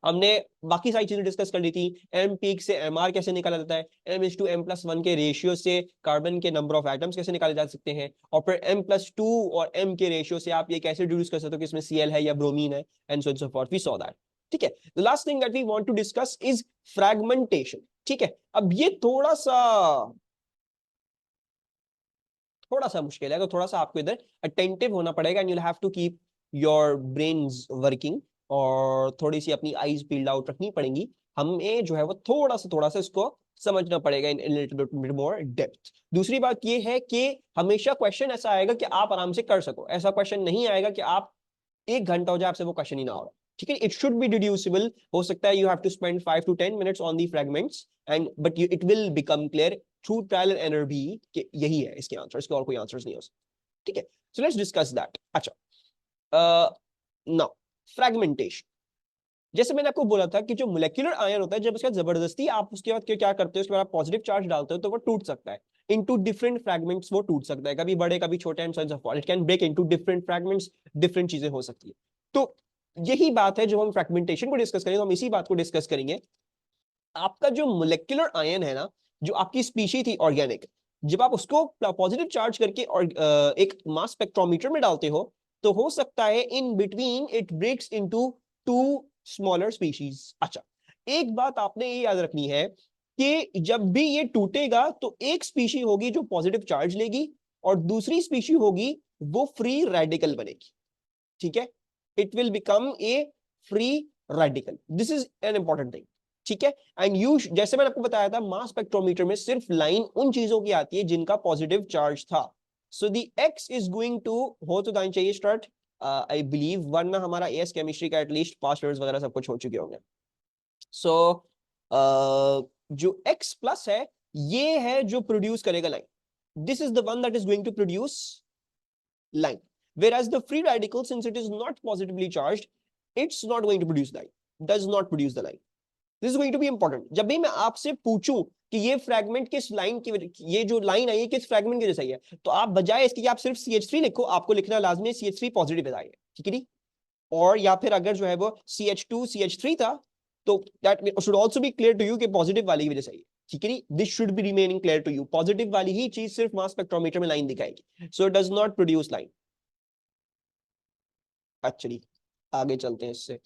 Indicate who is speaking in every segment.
Speaker 1: हमने बाकी सारी चीजें डिस्कस कर ली थी। एम पीक से एमआर कैसे निकाला जाता है, m/m+1 के रेशियो से कार्बन के नंबर ऑफ एटम्स कैसे निकाले जा सकते हैं, और फिर m+2 और m के रेशियो से आप ये कैसे डिड्यूस कर सकते हो कि इसमें Cl है या ब्रोमीन है, and so forth. We saw that. ठीक है, the last thing that we want to discuss is fragmentation. ठीक है, अब ये थोड़ा सा मुश्किल है, तो थोड़ा सा आपको इधर अटेंटिव होना पड़ेगा, and you have to keep your brains working, और थोड़ी सी अपनी आईज पील्ड आउट रखनी पड़ेंगी। हमें जो है वो थोड़ा सा इसको समझना पड़ेगा in little bit more depth. दूसरी बात ये है कि हमेशा क्वेश्चन ऐसा आएगा कि आप आराम से कर सको, ऐसा क्वेश्चन नहीं आएगा कि आप 1 घंटा हो जाए आपसे वो क्वेश्चन ही ना हो। ठीक है, इट शुड बी डिड्यूसिबल। हो सकता है you have to spend 5 to 10 minutes on the fragments, and but it will become clear through trial and error भी कि यही है इसके आंसर, इसके और कोई आंसर्स नहीं हो सकते। ठीक है, सो लेट्स डिस्कस दैट। अच्छा, नाउ फ्रैगमेंटेशन, जैसे मैंने आपको बोला था कि जो मोलेक्युलर आयन होता है, जब उसका जबरदस्ती आप उसके बाद क्या करते हो, उसके बाद आप पॉजिटिव चार्ज डालते हो, तो वो टूट सकता है इनटू डिफरेंट फ्रैगमेंट्स। वो टूट सकता है कभी बड़े कभी छोटे, and so on. It can break into different fragments, different चीजें हो सकती है। तो यही बात है, जो हम फ्रैगमेंटेशन को डिस्कस करेंगे, तो हम इसी बात को डिस्कस करेंगे। आपका जो मोलेक्युलर आयन है ना, जो आपकी स्पीशी थी ऑर्गेनिक, जब आप उसको पॉजिटिव चार्ज करके और एक मास स्पेक्ट्रोमीटर में डालते हो, तो हो सकता है in between it breaks into 2 smaller species. अच्छा, एक बात आपने ये याद रखनी है कि जब भी ये टूटेगा तो एक स्पीशी होगी जो पॉजिटिव चार्ज लेगी, और दूसरी स्पीशी होगी वो फ्री रेडिकल बनेगी। ठीक है, it will become a free radical. This is an important thing. ठीक है, एंड यू, जैसे मैंने आपको बताया था, मास स्पेक्ट्रोमीटर में सिर्फ लाइन उन चीजों की आती है जिनका पॉजिटिव चार्ज था। So the X is going to हो तो दाइन चाहिए स्टार्ट, आई बिलीव, वरना हमारा एस केमिस्ट्री का एटलीस्ट पास्ट ईयर्स वगैरह सब कुछ हो चुके होंगे। सो जो x प्लस है, ये है जो प्रोड्यूस करेगा line. This is the one that is going to produce line, whereas the free radical, since it is not positively charged, it's not going to produce line, does not produce the line. This is going to be important. जब भी मैं आपसे पूछूं कि ये fragment किस line की, ये जो लाइन आई है किस फ्रैगमेंट की जैसा ही है, तो आप बजाय इसके कि आप सिर्फ CH3 लिखो, आपको लिखना लाजमी CH3 पॉजिटिव आई है। ठीक है, और या फिर अगर जो है वो CH2 CH3 था, तो that should also be clear to you कि पॉजिटिव वाली की वजह से आई है। ठीक है, this should be remaining clear to you. Positive वाली ही चीज सिर्फ मास स्पेक्ट्रोमीटर में लाइन दिखाएगी, so it does not produce line. Actually आगे चलते हैं इससे।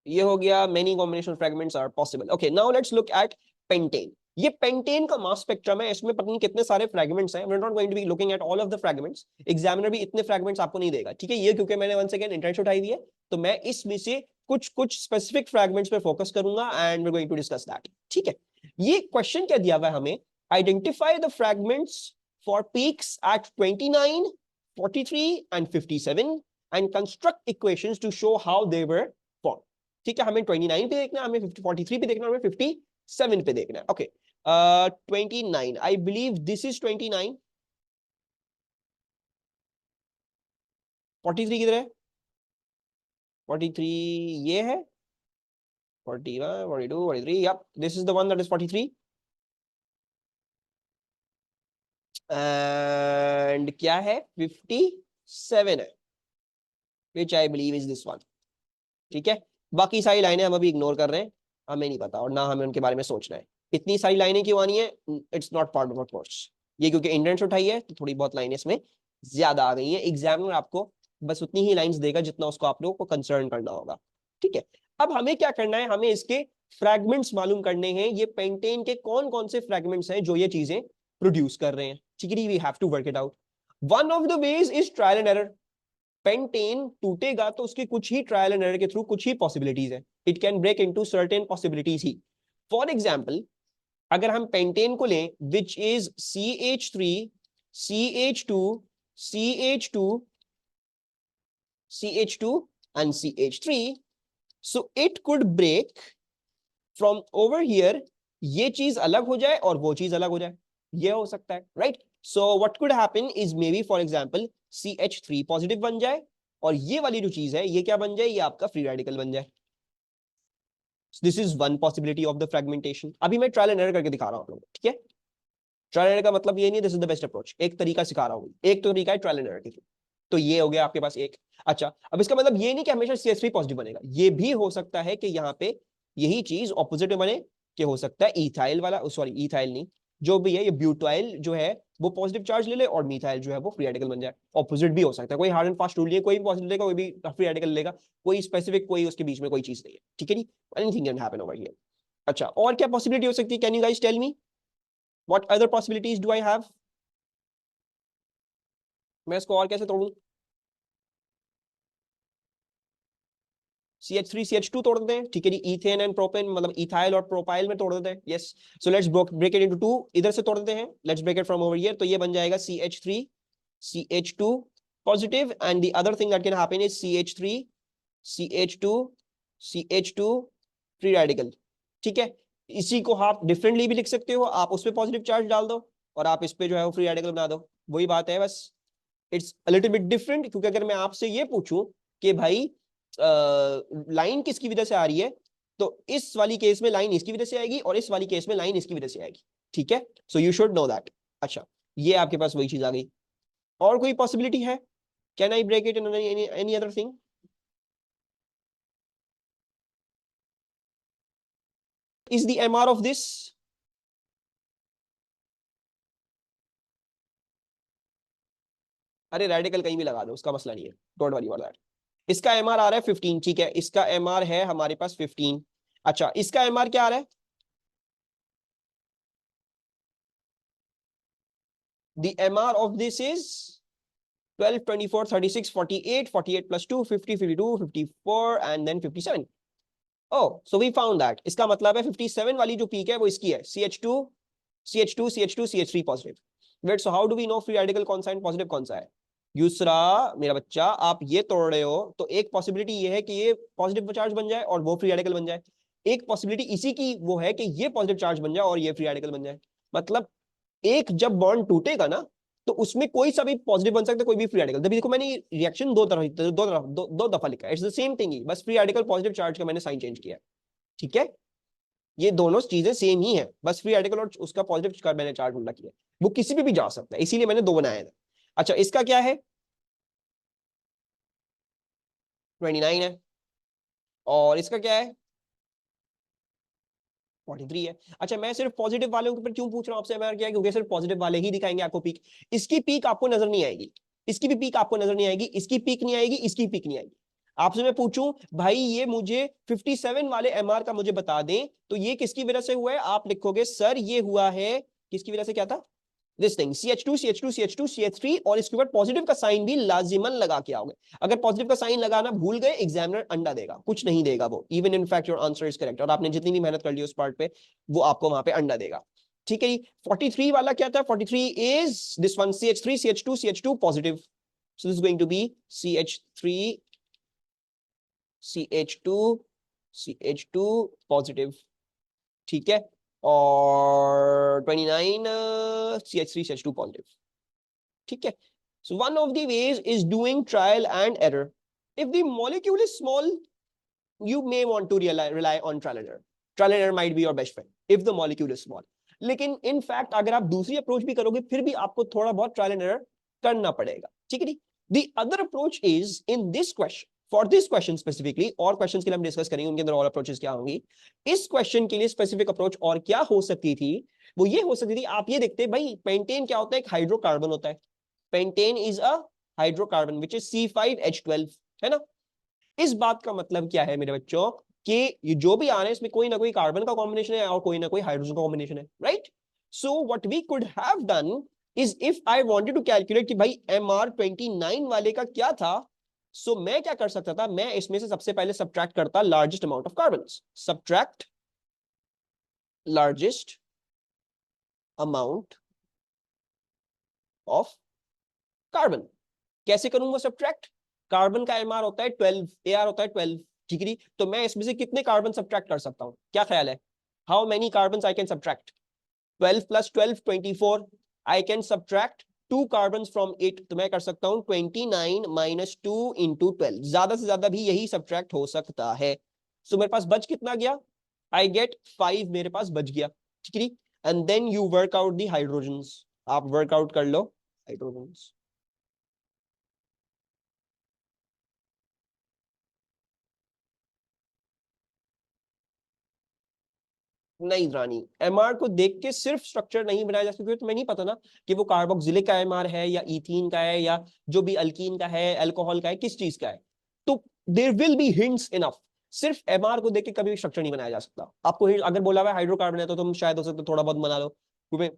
Speaker 1: ये हो गया many combination fragments are possible. Okay, now let's look at pentane. ये पेंटेन का मास स्पेक्ट्रम है, इसमें पता नहीं कितने सारे फ्रैगमेंट्स हैं। We are not going to be looking at all of the fragments, examiner भी इतने फ्रैगमेंट्स आपको नहीं देगा। ठीक है, ये क्योंकि मैंने वन सेकंड इंटरेस्ट उठाई हुई है, तो मैं इसमें से कुछ कुछ स्पेसिफिक फ्रैगमेंट्स पे फोकस करूंगा, and we are going to discuss that. ठीक है, ये क्वेश्चन क्या दिया हुआ है हमें, identify the fragments for peaks at 29, 43 and 57 and construct equations to show how they were formed. ठीक है, हमें 29 पे देखना है, हमें 43 पे देखना है, हमें 57 पे देखना है। Okay, 29, I believe this is 29। 43 किधर है? 43 ये है, 41, 42, 43, yep, this is the one that is 43. And क्या है? 57 है, which I believe is this one. ठीक है, बाकी सारी लाइनें हम अभी इग्नोर कर रहे हैं, हमें नहीं पता और ना हमें उनके बारे में सोचना है। इतनी सारी लाइनें क्यों आनी है? It's not part of course. ये क्योंकि इंडेंट्स उठाई है, तो थोड़ी बहुत लाइनें इसमें ज्यादा आ गई हैं। एग्जामिनर आपको बस उतनी ही लाइंस देगा जितना उसको आप लोगों को कंसर्न करना होगा। ठीक है, अब हमें क्या करना है, हमें इसके फ्रैगमेंट्स मालूम करने हैं। ये पेंटेन के कौन कौन से फ्रैगमेंट्स हैं जो ये चीजें प्रोड्यूस कर रहे हैं। ठीक है, we have to work it out. One of the ways is trial and error. Pentane टूटेगा तो उसके कुछ ही ट्रायल एंड एरर के थ्रू कुछ ही पॉसिबिलिटीज है। It can break into certain possibilities ही। फॉर एग्जांपल, अगर हम पेंटेन को लें which is CH3 CH2 CH2 CH2 and CH3, so it could break from over here, ये चीज अलग हो जाए और वो चीज अलग हो जाए, ये हो सकता है, right? So what could happen is may be for example CH3 positive बन जाए, और ये वाली जो चीज है ये क्या बन जाए, ये आपका फ्री रेडिकल बन जाए। This is one possibility of the fragmentation. अभी मैं ट्रायल एंड एरर करके दिखा रहा हूं, ठीक है? ट्रायल एंड एरर का मतलब ये नहीं this is the best approach, एक तरीका सिखा रहा हूं, एक तो तरीका है ट्रायल एंड एरर के थ्रू। तो ये हो गया आपके पास एक। अच्छा, अब इसका मतलब ये नहीं कि हमेशा CH3 पॉजिटिव बनेगा, ये भी हो सकता है कि यहाँ पे यही चीज ऑपोजिट में बने, कि हो सकता है इथाइल वाला, सॉरी इथाइल नहीं, जो भी है ये ब्यूटाइल जो है वो पॉजिटिव चार्ज ले ले और मिथाइल जो है वो फ्री रेडिकल बन जाए। ऑपोजिट भी हो सकता है, कोई हार्ड एंड फास्ट रूल नहीं है, कोई भी पॉजिटिव लेगा कोई भी फ्री रेडिकल लेगा, कोई स्पेसिफिक कोई उसके बीच में कोई चीज नहीं है, ठीक है जी, anything can happen over here. अच्छा, और क्या पॉसिबिलिटी हो सकती है, can you guys tell me what other possibilities do I have? मैं इसको और कैसे तोड़ूं? CH3 CH2 तोड़ देते हैं, ठीक है जी, इथेन एंड प्रोपेन मतलब इथाइल और प्रोपाइल में तोड़ देते हैं, yes. So let's break it into two, इधर से तोड़ देते हैं, let's break it from over here, तो ये बन जाएगा CH3 CH2 positive, and the other thing that can happen is CH3 CH2 free radical, ठीक है। इसी को आप डिफरेंटली भी लिख सकते हो, आप उस पर पॉजिटिव चार्ज डाल दो और आप इस पे जो है वो फ्री रेडिकल बना दो, वही बात है बस। It's a little bit different, क्योंकि अगर मैं आपसे ये पूछूं कि भाई लाइन किसकी वजह से आ रही है, तो इस वाली केस में लाइन इसकी वजह से आएगी और इस वाली केस में लाइन इसकी वजह से आएगी, ठीक है। So you should know that. अच्छा, ये आपके पास वही चीज आ गई। और कोई पॉसिबिलिटी है? Can I break it in any other thing? Is the MR of this? अरे रेडिकल कहीं भी लगा दो, उसका मसला नहीं है, डोंट वरी अबाउट दैट। इसका MR आ रहा है 15, ठीक है, इसका MR है हमारे पास 15। अच्छा, इसका MR क्या आ रहा है? The MR of this is 12, 24, 36, 48, 48 plus 2, 50, 52, 54 and then 57. Oh, so we found that. इसका मतलब है 57 वाली जो पीक है वो इसकी है, CH2, CH2, CH2, CH3 positive. Wait, so how do we know free radical कौन सा है, पॉजिटिव कौन सा है? दूसरा मेरा बच्चा, आप ये तोड़ रहे हो तो एक पॉसिबिलिटी ये है कि ये पॉजिटिव चार्ज बन जाए और वो फ्री रेडिकल बन जाए, एक पॉसिबिलिटी इसी की वो है कि ये पॉजिटिव चार्ज बन जाए और ये फ्री रेडिकल बन जाए। मतलब एक जब बॉन्ड टूटेगा ना, तो उसमें कोई सा भी पॉजिटिव बन सकता है, कोई भी फ्री रेडिकल। देखो मैंने रिएक्शन दो दफा लिखा है, it's the same thing he, बस फ्री रेडिकल पॉजिटिव चार्ज का मैंने साइन चेंज किया है, ठीक है। ये दोनों चीजें सेम ही है, बस फ्री रेडिकल और उसका पॉजिटिव का मैंने चार्ज उल्टा किया है, वो किसी भी जा सकता है, इसीलिए मैंने दो बनाए थे। अच्छा, इसका क्या है? 29 है। और इसका क्या है? 43 है। अच्छा, मैं सिर्फ पॉजिटिव वाले के ऊपर क्यों पूछ रहा हूँ आपसे, मैं क्या है, क्योंकि सिर्फ पॉजिटिव वाले ही दिखाएंगे आपको पीक, इसकी पीक आपको नजर नहीं आएगी, इसकी भी पीक आपको नजर नहीं आएगी, इसकी पीक नहीं आएगी, इसकी पीक नहीं आएगी। आपसे मैं पूछूं भाई ये मुझे 57 वाले MR का मुझे बता दें, तो ये किसकी वजह से हुआ है, आप लिखोगे सर ये हुआ है किसकी वजह से, क्या था this thing, CH2 CH2 CH2 CH3, और इसके ऊपर पॉजिटिव का साइन भी लाजिमन लगा के आओगे। अगर पॉजिटिव का साइन लगाना भूल गए, एग्जामिनर अंडा देगा, कुछ नहीं देगा वो, even in fact your answer is correct, और आपने जितनी भी मेहनत कर ली उस पार्ट पे, वो आपको वहां पे अंडा देगा, ठीक है। 43 वाला क्या था? 43 is this one, CH3 CH2 CH2 positive, so this is going to be CH3 CH2 positive, ठीक है। और 29 CH3 CH2 पॉजिटिव, ठीक है। So one of the ways is doing trial and error. If the molecule is small, you may want to rely on trial and error. Trial and error might be your best friend if the molecule is small. लेकिन in fact अगर आप दूसरी approach भी करोगे फिर भी आपको थोड़ा बहुत ट्रायल एंड एरर करना पड़ेगा, ठीक है। The other approach is in this question, for this question specifically, और क्वेश्चंस के लिए हम डिस्कस करेंगे उनके अंदर और अप्रोचेस क्या होंगी। इस क्वेश्चन के लिए स्पेसिफिक अप्रोच और क्या हो सकती थी, वो ये हो सकती थी, आप ये देखते भाई पेंटेन क्या होता है, एक हाइड्रोकार्बन होता है, pentane is a hydrocarbon which is C5H12, है ना। इस बात का मतलब क्या है मेरे बच्चों, कि ये जो भी आ रहे हैं इसमें कोई ना कोई कार्बन का कॉम्बिनेशन है और कोई ना कोई हाइड्रोजन का कॉम्बिनेशन है, right. So what we could have done is, if I wanted to calculate कि भाई MR29 वाले का क्या था, सो मैं क्या कर सकता था, मैं इसमें से सबसे पहले सब्ट्रैक्ट करता largest amount of carbon, subtract largest amount of carbon. कैसे करूंगा सब्ट्रैक्ट? कार्बन का MR होता है 12, AR होता है 12, ठीक है। तो मैं इसमें से कितने कार्बन सब्ट्रैक्ट कर सकता हूं, क्या ख्याल है? How many carbon I can subtract? 12 plus 12 24, I can subtract 2 carbon from it, तो मैं कर सकता हूं 29 माइनस 2 इंटू 12, ज्यादा से ज्यादा भी यही सब्ट्रैक्ट हो सकता है। सो मेरे पास बच कितना गया? आई गेट 5 मेरे पास बच गया, ठीक है। And then you work out the hydrogens, आप वर्कआउट कर लो हाइड्रोजन्स। नहीं रानी, एमआर को देख के सिर्फ स्ट्रक्चर नहीं बनाया जा सकता, क्योंकि तुम्हें नहीं पता ना कि वो कार्बोक्सिलिक का एमआर है या इथीन का है या जो भी अल्कीन का है, अल्कोहल का है, किस चीज का है। तो there will be hints enough. सिर्फ एमआर को देख के कभी स्ट्रक्चर नहीं बनाया जा सकता। आपको अगर बोला हुआ है हाइड्रोकार्बन है तो तुम शायद हो सकता है थोड़ा बहुत बना लो, तुम्हें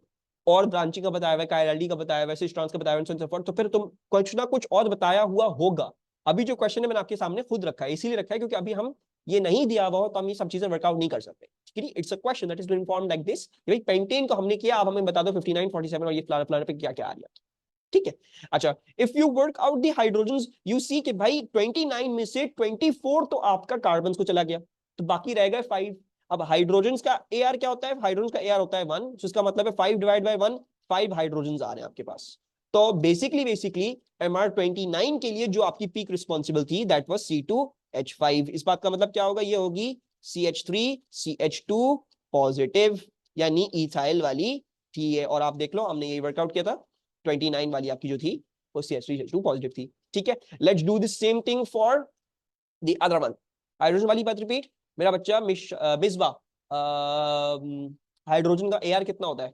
Speaker 1: और ब्रांचिंग का बताया हुआ है, कायरल्डी का बताया हुआ है, सिस ट्रांस का बताया हुआ है, तो फिर तुम कुछ ना कुछ और बताया हुआ होगा। अभी जो क्वेश्चन है मैंने आपके सामने खुद रखा है, इसीलिए रखा है क्योंकि अभी हम ये नहीं दिया हुआ हो तो हम ये सब चीजें वर्कआउट नहीं कर सकते। ठीक है, it's a question that is been formed like this. भाई पेंटेन को हमने किया, अब हमें बता दो 59 47 और ये फ्लावर फ्लावर पे क्या क्या आ रहा है। ठीक है, अच्छा, if you work out the hydrogens you see कि भाई 29 में से 24 तो आपका कार्बन को चला गया, तो बाकी रह गए 5। अब हाइड्रोजन्स का एआर क्या होता है, हाइड्रोजन का एआर होता है 1, तो इसका मतलब है 5 डिवाइड बाय 1, 5 हाइड्रोजन्स आ रहे हैं आपके पास। तो बेसिकली MR29 के लिए जो आपकी पीक रिस्पॉन्सिबल थी दैट वाज C2H5। इस बात का मतलब क्या होगा, ये होगी CH3CH2 पॉजिटिव, यानी इथाइल वाली थी ये। और आप देख लो हमने ये वर्कआउट किया था, 29 वाली आपकी जो थी वो CH3CH2 पॉजिटिव थी। ठीक है, let's do the same thing for the other one. Hydrogen वाली बात रिपीट। मेरा बच्चा मिसबा, हाइड्रोजन का एआर कितना होता है?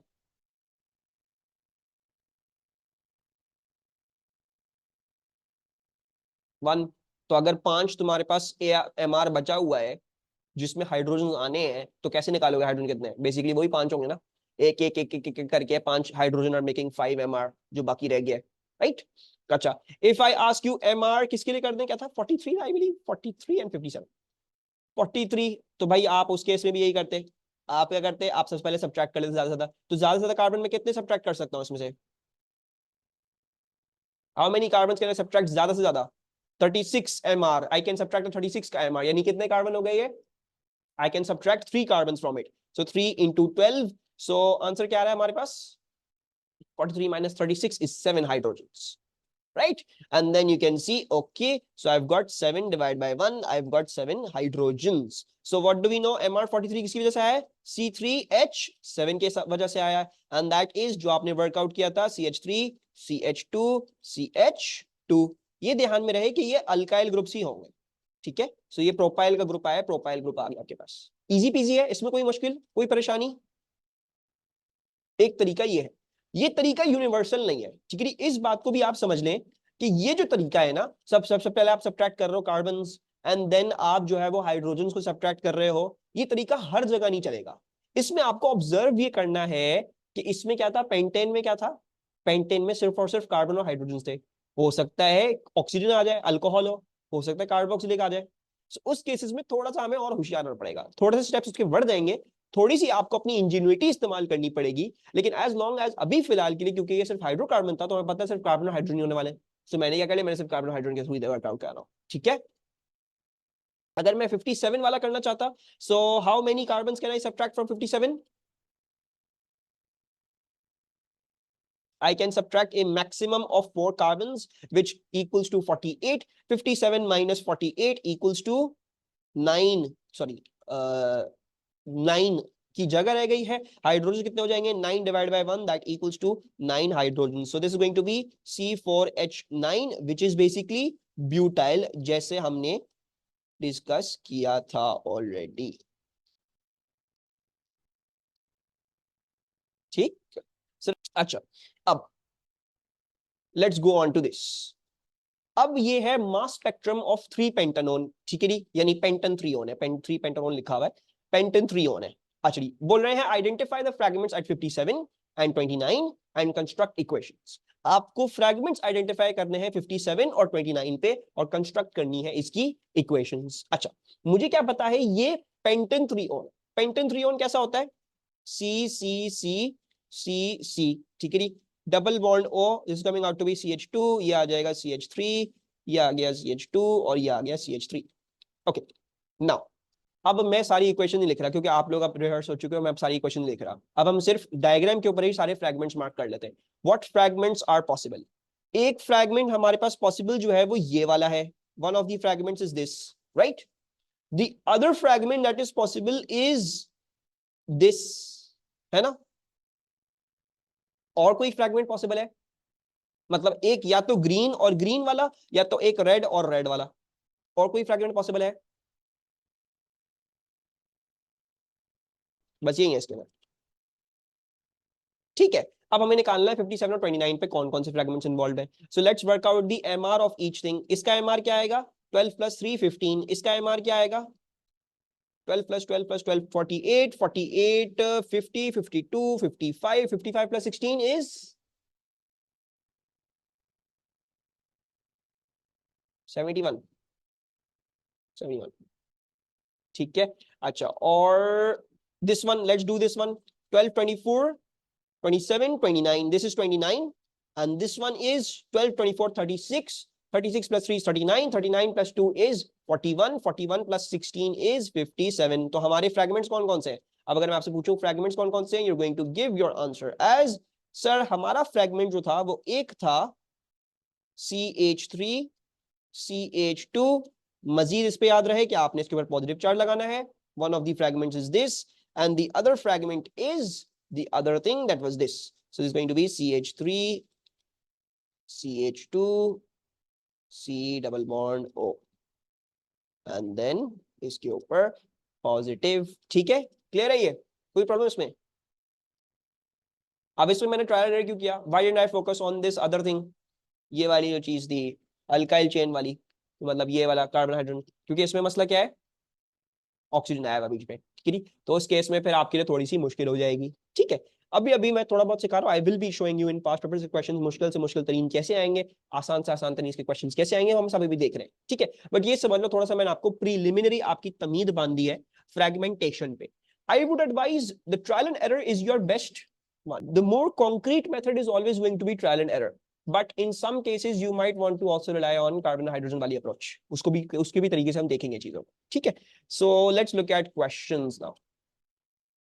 Speaker 1: 1। तो अगर 5 तुम्हारे पास एमआर बचा हुआ है जिसमें हाइड्रोजन आने हैं, तो कैसे निकालोगे हाइड्रोजन कितने हैं? बेसिकली वही 5 होंगे ना, एक एक एक एक, एक करके 5 हाइड्रोजन आर मेकिंग 5 एमआर जो बाकी रह गया, राइट। अच्छा, if I ask you MR किसके लिए कर दें, क्या था 43 आई बिलीव, 43 एंड 57, 43। तो भाई आप उस केस में भी यही करते, आप क्या करते, आप सबसे पहले सब्ट्रैक्ट कर लेते ज्यादा से ज्यादा। तो ज्यादा से ज्यादा कार्बन में कितने सब्ट्रैक्ट कर सकता हूँ इसमें से, how many carbon can I subtract ज्यादा से ज्यादा? 36 एमआर, आई कैन सब्ट्रैक्ट 36 का एमआर, यानी कितने कार्बन हो गए ये, I can subtract 3 carbons from it. So 3 into 12. So answer क्या आ रहा है हमारे पास? 43 minus 36 is 7 hydrogens. Right? And then you can see, okay, so I've got 7 divided by 1. I've got 7 hydrogens. So what do we know? MR43 किसकी वजह से आया है? C3H7 के वजह से आया है. And that is जो आपने वर्कआउट किया था CH3, CH2, CH2. ये ध्यान में रहे कि ये अल्काइल ग्रुप्स ही होंगे। ठीक है, सो ये प्रोपाइल का ग्रुप आया, प्रोपाइल ग्रुप आ गया आपके पास। इजी पीजी है, इसमें कोई मुश्किल कोई परेशानी। एक तरीका ये है, ये तरीका यूनिवर्सल नहीं है। ठीक है, इस बात को भी आप समझ लें कि ये जो तरीका है ना, सबसे पहले आप सब्ट्रैक्ट कर रहे हो कार्बन एंड देन आप जो है वो हाइड्रोजन को सब्ट्रैक्ट कर रहे हो, ये तरीका हर जगह नहीं चलेगा। इसमें आपको ऑब्जर्व ये करना है कि इसमें क्या था, पेंटेन में क्या था, पेंटेन में सिर्फ और सिर्फ कार्बन और हाइड्रोजन थे। हो सकता है ऑक्सीजन आ जाए, अल्कोहल हो सकता है कार्बोक्सिलिक आ जाए। So, उस केसेस में थोड़ा सा हमें और होशियार होना पड़ेगा, थोड़े से स्टेप्स उसके बढ़ जाएंगे, थोड़ी सी आपको अपनी इंजीन्युइटी इस्तेमाल करनी पड़ेगी। लेकिन एज लॉन्ग एज अभी फिलहाल के लिए, क्योंकि ये सिर्फ हाइड्रोकार्बन था तो हमें पता है सिर्फ कार्बन और हाइड्रोजन होने वाले, तो मैंने क्या कर लिया, मैंने सिर्फ कार्बन हाइड्रोजन के थ्रू वर्कआउट कर रहा हूँ। ठीक है, अगर मैं 57 वाला करना चाहता, so how many carbon can I subtract from 57? I can subtract a maximum of 4 carbons, which equals to 48. 57 minus 48 equals to 9, sorry, 9 की जगह रह गई है। हाइड्रोजन कितने हो जाएंगे, 9 divide by 1 that equals to 9 hydrogen. So this is going to be C4H9 which is basically butyl, जैसे हमने डिस्कस किया था ऑलरेडी। ठीक, अच्छा, अब let's go on to this. अब ये है मास स्पेक्ट्रम ऑफ 3 पेंटानोन। ठीक है जी, यानी पेंटन 3 है, 3 पेंटानोन लिखा हुआ है, पेंटन 3 है। अच्छा जी, बोल रहे हैं identify the fragments at 57 and 29 and construct equations. आपको फ्रैगमेंट्स आइडेंटिफाई करने हैं 57 और 29 पे और कंस्ट्रक्ट करनी है इसकी इक्वेशंस। अच्छा, मुझे क्या पता है ये पेंटन 3 पेंटन 3 कैसा होता है, सी सी सी सी सी। ठीक है जी, double bond O is coming out to be CH2, ये आ जाएगा CH3, ये आ गया CH2 और ये आ गया CH3। ओके, नाउ अब मैं सारी इक्वेशन नहीं लिख रहा क्योंकि आप लोग अब रिहर्स हो चुके हो, मैं अब सारी इक्वेशन नहीं लिख रहा। अब हम सिर्फ डायग्राम के ऊपर ही सारे फ्रैगमेंट्स मार्क कर लेते हैं। What fragments are possible? एक फ्रैगमेंट हमारे पास पॉसिबल जो है वो ये वाला है, one of the fragments is this, right. The other fragment that is possible is this, है ना। और कोई फ्रैगमेंट पॉसिबल है, मतलब एक या तो ग्रीन और ग्रीन वाला या तो एक रेड और रेड वाला, और कोई फ्रैगमेंट पॉसिबल है? बस यही है इसके अंदर, ठीक है। अब हमें निकालना है 57 और 29 पे कौन कौन से फ्रेगमेंट्स इन्वॉल्व है। So let's work out the MR of each thing. इसका एमआर क्या आएगा 12 प्लस 3 15, इसका एमआर क्या आएगा 12 प्लस 12 प्लस 12 48 48 50 52 55 55 प्लस 16 इज 71 71, ठीक है। अच्छा, और this one, let's do this one, 12 24 27 29, this is 29, and this one is 12 24 36, 36 plus 3 is 39, 39 plus 2 is 41, 41 plus 16 is 57। तो हमारे फ्रैगमेंट्स कौन कौन से हैं? अब अगर मैं आपसे पूछूं फ्रैगमेंट्स कौन कौन से हैं, you're going to give your answer as, sir हमारा फ्रैगमेंट जो था वो एक था CH3 CH2, मजीद इस पे याद रहे कि आपने इसके ऊपर पॉजिटिव चार्ज लगाना है। One of the fragments is this and the other fragment is the other thing that was this, so this is going to be CH3 CH2 C double bond O and then इसके ऊपर positive, ठीक है। Clear है ये, कोई problem इसमें? अब इसमें मैंने ट्रायल एरर क्यों किया, why didn't I focus on this other thing, ये वाली जो चीज थी अल्काइल चेन वाली, मतलब ये वाला कार्बन हाइड्रोजन, क्योंकि इसमें मसला क्या है, ऑक्सीजन आएगा बीच में, ठीक है। तो उस केस में फिर आपके लिए थोड़ी सी मुश्किल हो जाएगी, ठीक है। अभी अभी मैं थोड़ा बहुत सिखा रहा हूँ, I will be showing you in past papers के क्वेश्चंस मुश्किल से मुश्किल तरीन कैसे आएंगे, आसान से आसान तरीन के क्वेश्चंस कैसे आएंगे, हम सब भी देख रहे हैं, ठीक है। बट ये समझ लो थोड़ा सा मैंने आपको प्रीलिमिनरी आपकी तमीद बांध दी है फ्रेगमेंटेशन पे। I would advise the trial and error is your best one. The more concrete method is always going to be trial and error. But in some cases you might want to also rely on carbon hydrogen वाली approach. उसके भी तरीके से हम देखेंगे चीजों को, ठीक है। So let's look at questions now.